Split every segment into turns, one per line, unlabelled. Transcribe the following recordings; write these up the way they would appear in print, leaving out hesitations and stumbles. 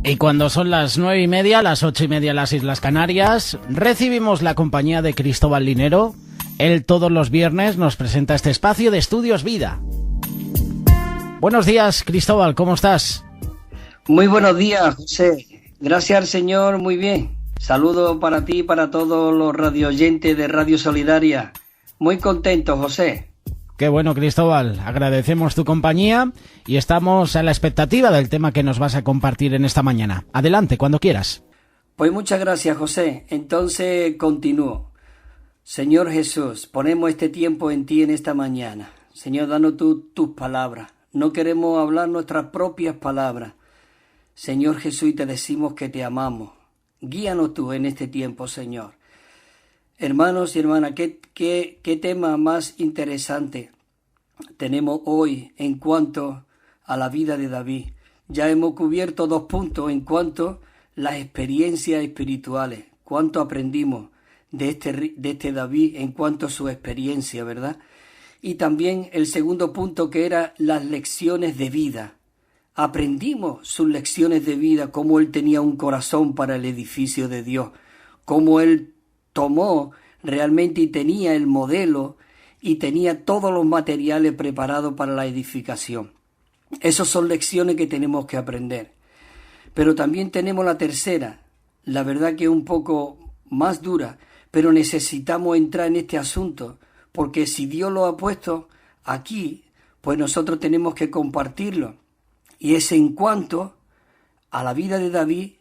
Y cuando son las 9:30, las 8:30 en las Islas Canarias, recibimos la compañía de Cristóbal Linero. Él todos los viernes nos presenta este espacio de Estudios Vida. Buenos días, Cristóbal, ¿cómo estás?
Muy buenos días, José. Gracias al Señor, muy bien. Saludos para ti y para todos los radioyentes de Radio Solidaria. Muy contento, José.
Qué bueno, Cristóbal. Agradecemos tu compañía y estamos a la expectativa del tema que nos vas a compartir en esta mañana. Adelante, cuando quieras.
Pues muchas gracias, José. Entonces continúo. Señor Jesús, ponemos este tiempo en ti en esta mañana. Señor, danos tus palabras. No queremos hablar nuestras propias palabras. Señor Jesús, y te decimos que te amamos. Guíanos tú en este tiempo, Señor. Hermanos y hermanas, ¿qué tema más interesante tenemos hoy en cuanto a la vida de David? Ya hemos cubierto 2 puntos en cuanto a las experiencias espirituales. Cuánto aprendimos de este David en cuanto a su experiencia, ¿verdad? Y también el segundo punto, que era las lecciones de vida. Aprendimos sus lecciones de vida, cómo él tenía un corazón para el edificio de Dios, cómo él tomó realmente y tenía el modelo y tenía todos los materiales preparados para la edificación. Esas son lecciones que tenemos que aprender. Pero también tenemos la tercera, la verdad que es un poco más dura, pero necesitamos entrar en este asunto, porque si Dios lo ha puesto aquí, pues nosotros tenemos que compartirlo. Y es en cuanto a la vida de David,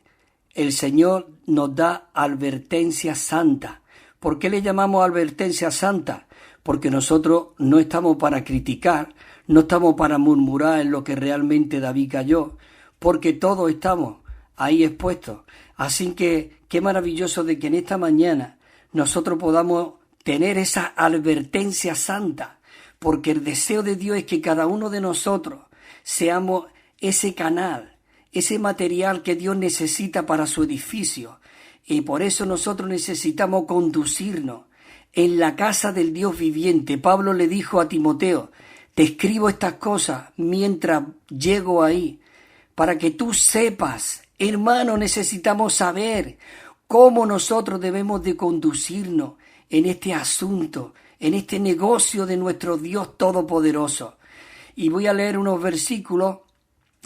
el Señor nos da advertencia santa. ¿Por qué le llamamos advertencia santa? Porque nosotros no estamos para criticar, no estamos para murmurar en lo que realmente David cayó, porque todos estamos ahí expuestos. Así que qué maravilloso de que en esta mañana nosotros podamos tener esa advertencia santa, porque el deseo de Dios es que cada uno de nosotros seamos ese canal, ese material que Dios necesita para su edificio. Y por eso nosotros necesitamos conducirnos en la casa del Dios viviente. Pablo le dijo a Timoteo: te escribo estas cosas mientras llego ahí, para que tú sepas. Hermano, necesitamos saber cómo nosotros debemos de conducirnos en este asunto, en este negocio de nuestro Dios Todopoderoso. Y voy a leer unos versículos.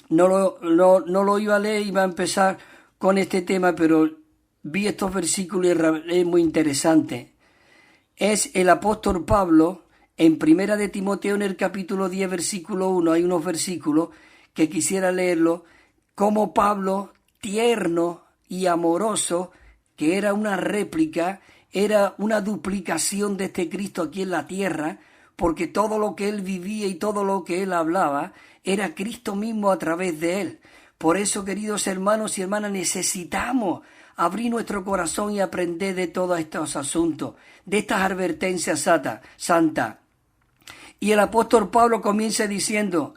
No lo iba a leer, iba a empezar con este tema, pero vi estos versículos y es muy interesante. Es el apóstol Pablo, en Primera de Timoteo, en el capítulo 10, versículo 1, hay unos versículos que quisiera leerlo, como Pablo, tierno y amoroso, que era una réplica, era una duplicación de este Cristo aquí en la tierra, porque todo lo que él vivía y todo lo que él hablaba era Cristo mismo a través de él. Por eso, queridos hermanos y hermanas, necesitamos abrir nuestro corazón y aprender de todos estos asuntos, de estas advertencias santas. Y el apóstol Pablo comienza diciendo,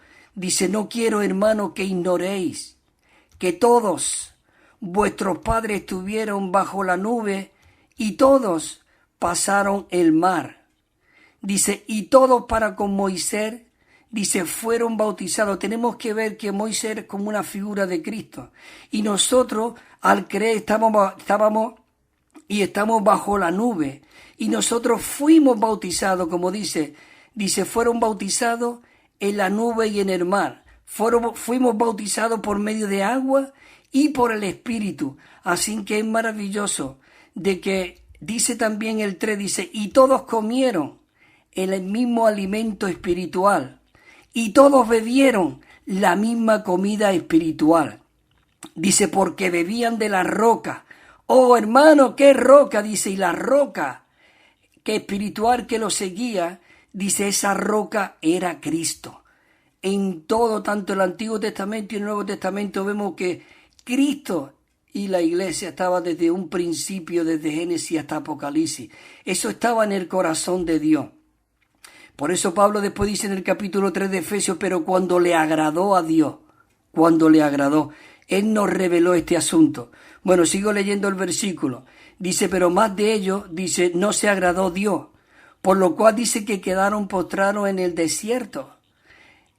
no quiero, hermanos, que ignoréis que todos vuestros padres estuvieron bajo la nube y todos pasaron el mar. Dice, y todos para con Moisés, fueron bautizados. Tenemos que ver que Moisés es como una figura de Cristo. Y nosotros, al creer, estamos bajo la nube. Y nosotros fuimos bautizados, como dice, fueron bautizados en la nube y en el mar. Fuimos bautizados por medio de agua y por el Espíritu. Así que es maravilloso de que, dice también el 3, y todos comieron el mismo alimento espiritual. Y todos bebieron la misma comida espiritual. Dice, porque bebían de la roca. Oh, hermano, ¿qué roca? Dice, y la roca que espiritual que lo seguía, dice, esa roca era Cristo. En todo, tanto el Antiguo Testamento y el Nuevo Testamento, vemos que Cristo y la iglesia estaba desde un principio, desde Génesis hasta Apocalipsis. Eso estaba en el corazón de Dios. Por eso Pablo después dice en el capítulo 3 de Efesios, pero cuando le agradó a Dios, Él nos reveló este asunto. Bueno, sigo leyendo el versículo. Dice, pero más de ello, dice, no se agradó Dios, por lo cual dice que quedaron postrados en el desierto.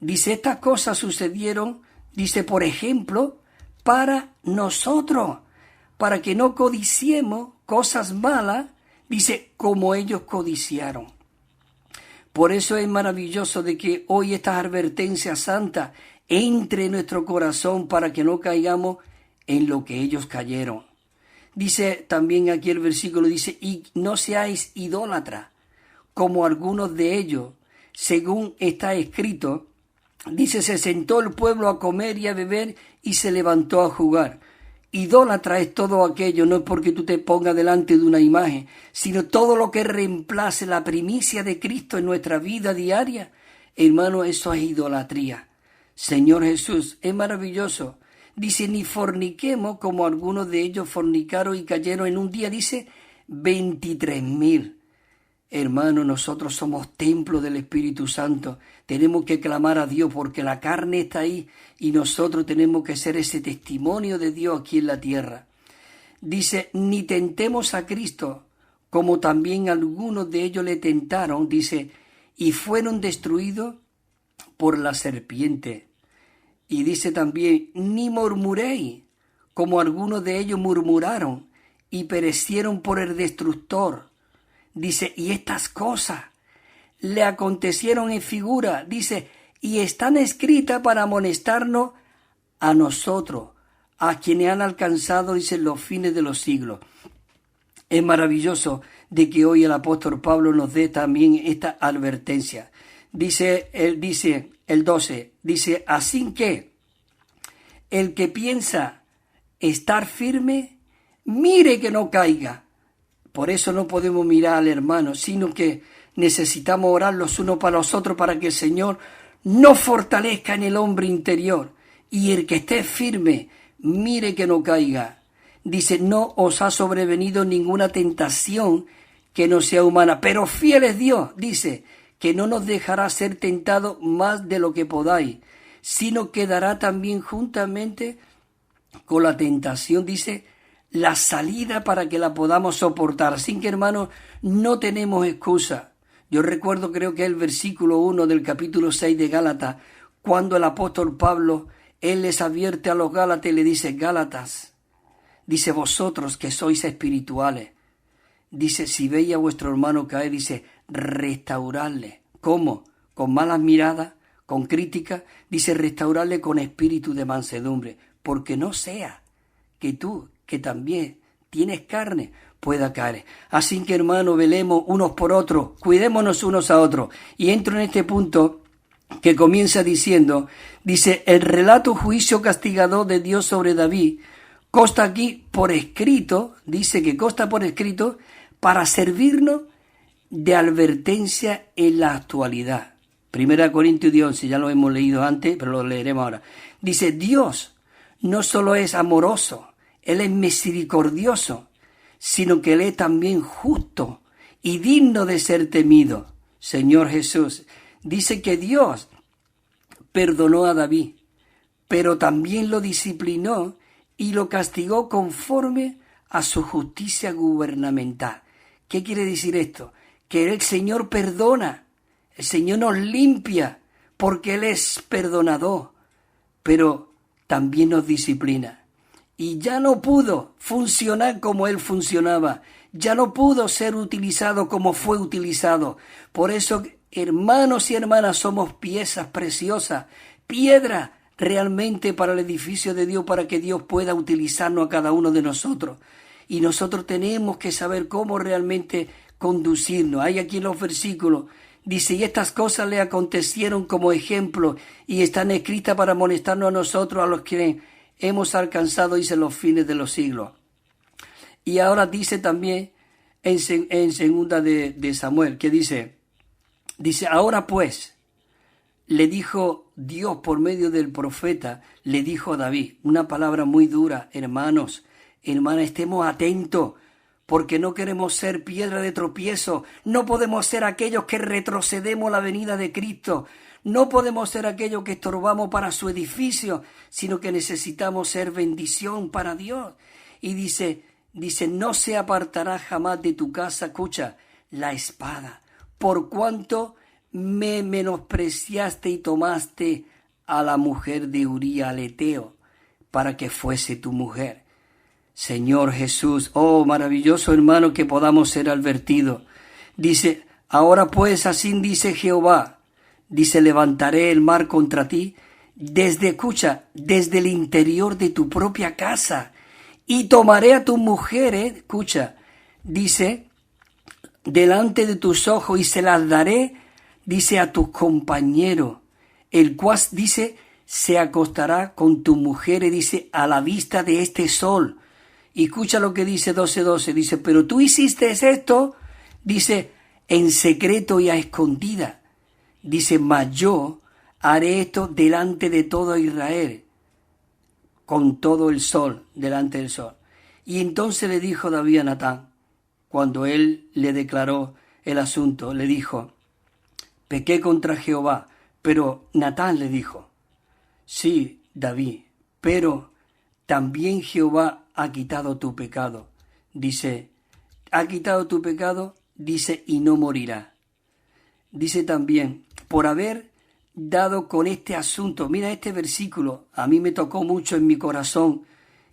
Dice, estas cosas sucedieron, dice, por ejemplo, para nosotros, para que no codiciemos cosas malas, dice, como ellos codiciaron. Por eso es maravilloso de que hoy estas advertencias santas entre en nuestro corazón para que no caigamos en lo que ellos cayeron. Dice también aquí el versículo, dice, y no seáis idólatras, como algunos de ellos, según está escrito, dice, se sentó el pueblo a comer y a beber y se levantó a jugar. Idólatra es todo aquello, no es porque tú te pongas delante de una imagen, sino todo lo que reemplace la primicia de Cristo en nuestra vida diaria. Hermano, eso es idolatría. Señor Jesús, es maravilloso. Dice, ni forniquemos como algunos de ellos fornicaron y cayeron en un día, dice, 23,000. Hermano, nosotros somos templo del Espíritu Santo. Tenemos que clamar a Dios porque la carne está ahí y nosotros tenemos que ser ese testimonio de Dios aquí en la tierra. Dice, ni tentemos a Cristo, como también algunos de ellos le tentaron, dice, y fueron destruidos por la serpiente. Y dice también, ni murmuréis, como algunos de ellos murmuraron y perecieron por el destructor. Dice, y estas cosas le acontecieron en figura, dice, y están escritas para amonestarnos a nosotros, a quienes han alcanzado, dice, los fines de los siglos. Es maravilloso de que hoy el apóstol Pablo nos dé también esta advertencia. Dice el 12, dice, así que el que piensa estar firme, mire que no caiga. Por eso no podemos mirar al hermano, sino que necesitamos orar los unos para los otros para que el Señor nos fortalezca en el hombre interior. Y el que esté firme, mire que no caiga. Dice, no os ha sobrevenido ninguna tentación que no sea humana, pero fiel es Dios, dice, que no nos dejará ser tentados más de lo que podáis, sino que dará también juntamente con la tentación, dice, la salida para que la podamos soportar. Así que, hermanos, no tenemos excusa. Yo recuerdo, creo que el versículo 1 del capítulo 6 de Gálatas, cuando el apóstol Pablo, él les advierte a los Gálatas y le dice, Gálatas, dice, vosotros que sois espirituales, dice, si veis a vuestro hermano caer, dice, restauradle. ¿Cómo? Con malas miradas, con críticas, dice, restaurarle con espíritu de mansedumbre, porque no sea que tú, que también tienes carne, pueda caer. Así que, hermano, velemos unos por otros, cuidémonos unos a otros. Y entro en este punto que comienza diciendo, dice, el relato juicio castigador de Dios sobre David consta aquí por escrito, dice que consta por escrito para servirnos de advertencia en la actualidad. 1 Corintios 11, ya lo hemos leído antes, pero lo leeremos ahora. Dice, Dios no solo es amoroso, Él es misericordioso, sino que Él es también justo y digno de ser temido. Señor Jesús, dice que Dios perdonó a David, pero también lo disciplinó y lo castigó conforme a su justicia gubernamental. ¿Qué quiere decir esto? Que el Señor perdona, el Señor nos limpia, porque Él es perdonador, pero también nos disciplina. Y ya no pudo funcionar como Él funcionaba, ya no pudo ser utilizado como fue utilizado. Por eso, hermanos y hermanas, somos piezas preciosas, piedra realmente para el edificio de Dios, para que Dios pueda utilizarnos a cada uno de nosotros. Y nosotros tenemos que saber cómo realmente conducirnos. Hay aquí en los versículos, dice, y estas cosas le acontecieron como ejemplo y están escritas para amonestarnos a nosotros, a los que hemos alcanzado, dice, los fines de los siglos. Y ahora dice también en segunda de Samuel, que dice, ahora pues, le dijo Dios por medio del profeta, le dijo a David, una palabra muy dura, hermanos, hermanas, estemos atentos, porque no queremos ser piedra de tropiezo, no podemos ser aquellos que retrocedemos la venida de Cristo, no podemos ser aquellos que estorbamos para su edificio, sino que necesitamos ser bendición para Dios. Y dice, no se apartará jamás de tu casa, escucha, la espada, por cuanto me menospreciaste y tomaste a la mujer de Uría el Eteo, para que fuese tu mujer. Señor Jesús, oh maravilloso hermano que podamos ser advertidos. Dice, ahora pues así dice Jehová, dice, levantaré el mar contra ti, desde el interior de tu propia casa, y tomaré a tus mujeres, dice, delante de tus ojos, y se las daré, dice, a tus compañeros, el cual, dice, se acostará con tus mujeres, dice, a la vista de este sol. Y escucha lo que dice 12:12, dice, pero tú hiciste esto, dice, en secreto y a escondida. Dice, mas yo haré esto delante de todo Israel, con todo el sol, delante del sol. Y entonces le dijo David a Natán, cuando él le declaró el asunto, le dijo, pequé contra Jehová. Pero Natán le dijo, sí, David, pero también Jehová ha quitado tu pecado. Dice, ha quitado tu pecado, dice, y no morirá. Dice también, por haber dado con este asunto, mira este versículo, a mí me tocó mucho en mi corazón,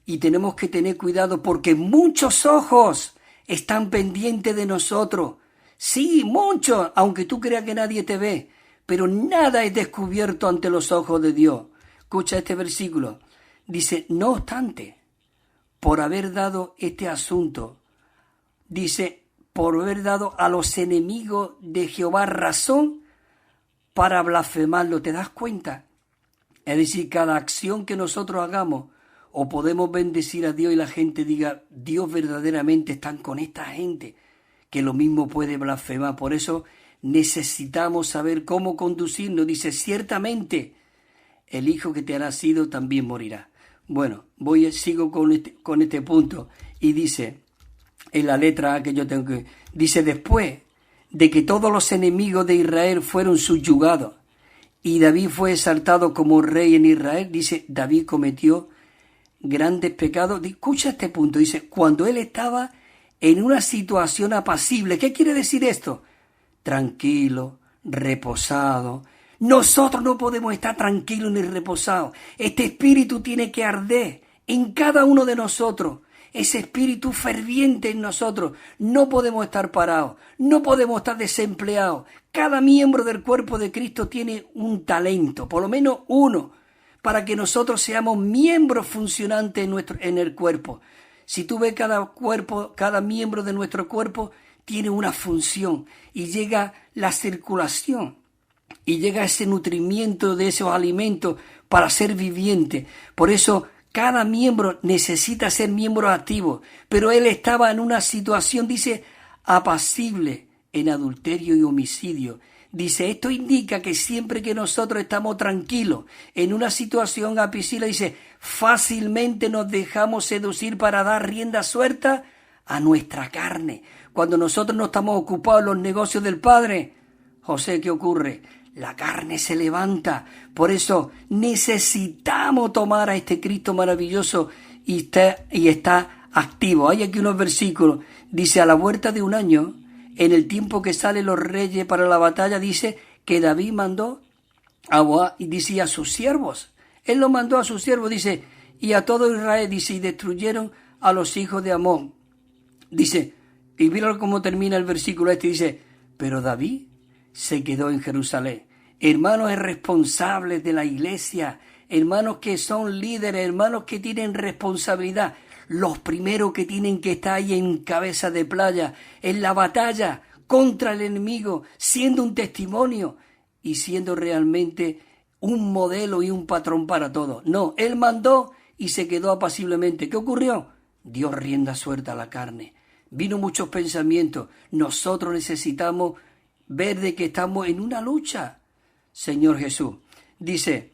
y tenemos que tener cuidado porque muchos ojos están pendientes de nosotros. Sí, muchos, aunque tú creas que nadie te ve, pero nada es descubierto ante los ojos de Dios. Escucha este versículo. Dice, no obstante, por haber dado este asunto, dice, por haber dado a los enemigos de Jehová razón para blasfemarlo. ¿Te das cuenta? Es decir, cada acción que nosotros hagamos, o podemos bendecir a Dios y la gente diga, Dios verdaderamente está con esta gente, que lo mismo puede blasfemar. Por eso necesitamos saber cómo conducirnos. Dice, ciertamente el hijo que te ha nacido también morirá. Bueno, sigo con este punto. Y dice, en la letra A que yo tengo que... Dice, después de que todos los enemigos de Israel fueron subyugados y David fue exaltado como rey en Israel, dice, David cometió grandes pecados. Escucha este punto. Dice, cuando él estaba en una situación apacible. ¿Qué quiere decir esto? Tranquilo, reposado. Nosotros no podemos estar tranquilos ni reposados. Este espíritu tiene que arder en cada uno de nosotros. Ese espíritu ferviente en nosotros. No podemos estar parados. No podemos estar desempleados. Cada miembro del cuerpo de Cristo tiene un talento, por lo menos uno, para que nosotros seamos miembros funcionantes en el cuerpo. Si tú ves cada miembro de nuestro cuerpo tiene una función y llega la circulación y llega ese nutrimiento de esos alimentos para ser viviente. Por eso cada miembro necesita ser miembro activo, pero él estaba en una situación, dice, apacible en adulterio y homicidio. Dice, esto indica que siempre que nosotros estamos tranquilos en una situación apacible, dice, fácilmente nos dejamos seducir para dar rienda suelta a nuestra carne. Cuando nosotros no estamos ocupados en los negocios del Padre, José, ¿qué ocurre? La carne se levanta. Por eso necesitamos tomar a este Cristo maravilloso y está activo. Hay aquí unos versículos. Dice, a la vuelta de un año, en el tiempo que salen los reyes para la batalla, dice que David mandó y dice a sus siervos. Él lo mandó a sus siervos, dice, y a todo Israel, dice, y destruyeron a los hijos de Amón. Dice, y mira cómo termina el versículo dice, pero David se quedó en Jerusalén. Hermanos responsables de la iglesia, hermanos que son líderes, hermanos que tienen responsabilidad, los primeros que tienen que estar ahí en cabeza de playa, en la batalla contra el enemigo, siendo un testimonio y siendo realmente un modelo y un patrón para todos. No, él mandó y se quedó apaciblemente. ¿Qué ocurrió? Dio rienda suelta a la carne. Vino muchos pensamientos. Nosotros necesitamos ver de que estamos en una lucha. Señor Jesús. Dice,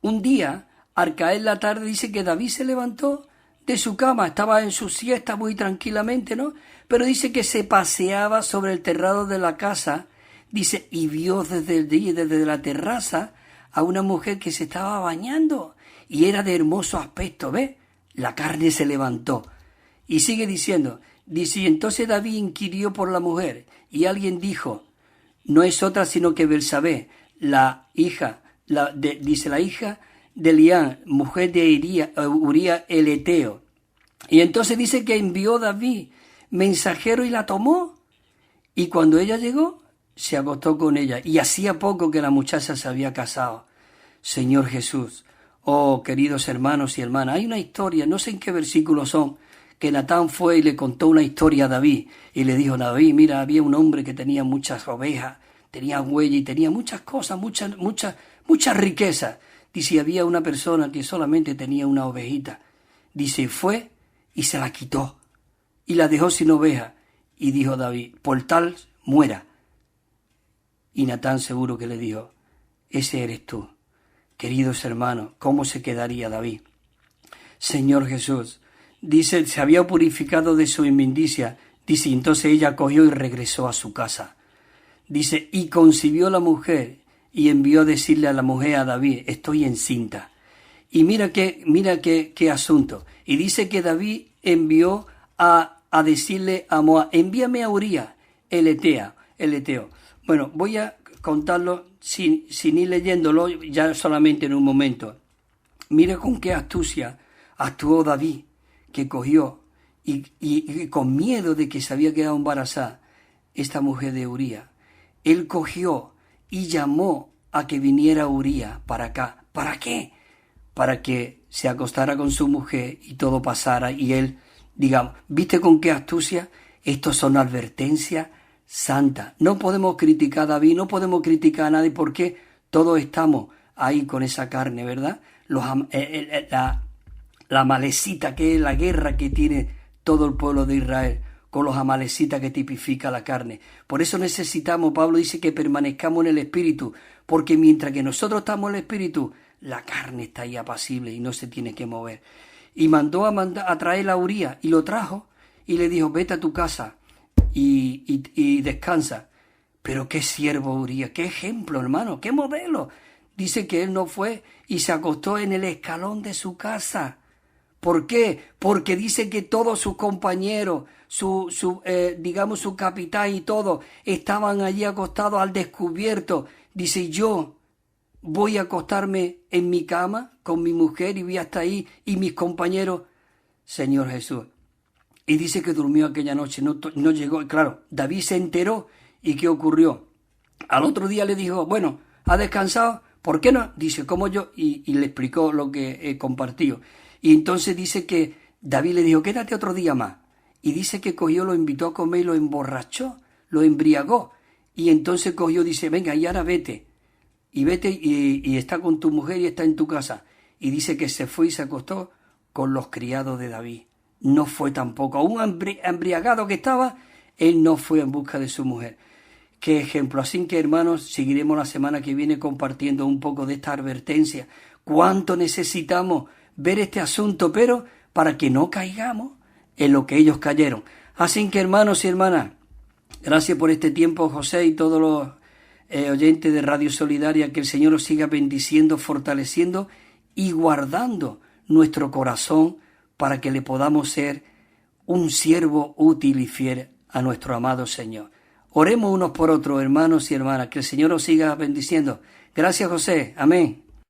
un día, al caer la tarde, dice que David se levantó de su cama, estaba en su siesta muy tranquilamente, ¿no? Pero dice que se paseaba sobre el terrado de la casa, dice, y vio desde la terraza a una mujer que se estaba bañando y era de hermoso aspecto, ¿ves? La carne se levantó. Y sigue diciendo, dice, y entonces David inquirió por la mujer y alguien dijo, no es otra sino que Betsabé, la hija de Lián, mujer de Uría el Eteo. Y entonces dice que envió David mensajero y la tomó. Y cuando ella llegó, se acostó con ella. Y hacía poco que la muchacha se había casado. Señor Jesús, oh queridos hermanos y hermanas, hay una historia, no sé en qué versículos son, que Natán fue y le contó una historia a David. Y le dijo, David, mira, había un hombre que tenía muchas ovejas, tenía huella y tenía muchas cosas, muchas riquezas. Dice, había una persona que solamente tenía una ovejita. Dice, fue y se la quitó y la dejó sin oveja. Y dijo David, por tal muera. Y Natán seguro que le dijo, ese eres tú. Queridos hermanos, ¿cómo se quedaría David? Señor Jesús, dice, se había purificado de su inmundicia. Dice, entonces ella cogió y regresó a su casa. Dice, y concibió la mujer y envió a decirle a la mujer, a David, estoy encinta. Y mira qué asunto. Y dice que David envió a decirle a Moab, envíame a Uría, el Eteo. Bueno, voy a contarlo sin ir leyéndolo ya solamente en un momento. Mira con qué astucia actuó David, que cogió y con miedo de que se había quedado embarazada esta mujer de Uría. Él cogió y llamó a que viniera Uría para acá. ¿Para qué? Para que se acostara con su mujer y todo pasara y él, digamos, ¿viste con qué astucia? Estos son advertencias santas. No podemos criticar a David, no podemos criticar a nadie porque todos estamos ahí con esa carne, ¿verdad? La amalecita que es la guerra que tiene todo el pueblo de Israel con los amalecitas que tipifica la carne. Por eso necesitamos, Pablo dice que permanezcamos en el Espíritu, porque mientras que nosotros estamos en el Espíritu, la carne está ahí apacible y no se tiene que mover. Y mandó a traer a Uría y lo trajo y le dijo, vete a tu casa y descansa. Pero qué siervo Uría, qué ejemplo, hermano, qué modelo. Dice que él no fue y se acostó en el escalón de su casa. ¿Por qué? Porque dice que todos sus compañeros, su capitán y todo, estaban allí acostados al descubierto. Dice, yo voy a acostarme en mi cama con mi mujer y voy hasta ahí y mis compañeros, Señor Jesús. Y dice que durmió aquella noche, no llegó. Claro, David se enteró y ¿qué ocurrió? Al otro día le dijo, bueno, ¿ha descansado? ¿Por qué no? Dice, ¿cómo yo? Y le explicó lo que compartió. Y entonces dice que David le dijo, quédate otro día más. Y dice que cogió, lo invitó a comer y lo emborrachó, lo embriagó. Y entonces cogió, dice, venga, y ahora vete. Y vete y está con tu mujer y está en tu casa. Y dice que se fue y se acostó con los criados de David. No fue tampoco, aún embriagado que estaba, él no fue en busca de su mujer. Qué ejemplo. Así que, hermanos, seguiremos la semana que viene compartiendo un poco de esta advertencia. ¿Cuánto necesitamos ver este asunto? Pero para que no caigamos en lo que ellos cayeron. Así que, hermanos y hermanas, gracias por este tiempo, José, y todos los oyentes de Radio Solidaria. Que el Señor os siga bendiciendo, fortaleciendo y guardando nuestro corazón para que le podamos ser un siervo útil y fiel a nuestro amado Señor. Oremos unos por otros, hermanos y hermanas. Que el Señor os siga bendiciendo. Gracias, José. Amén.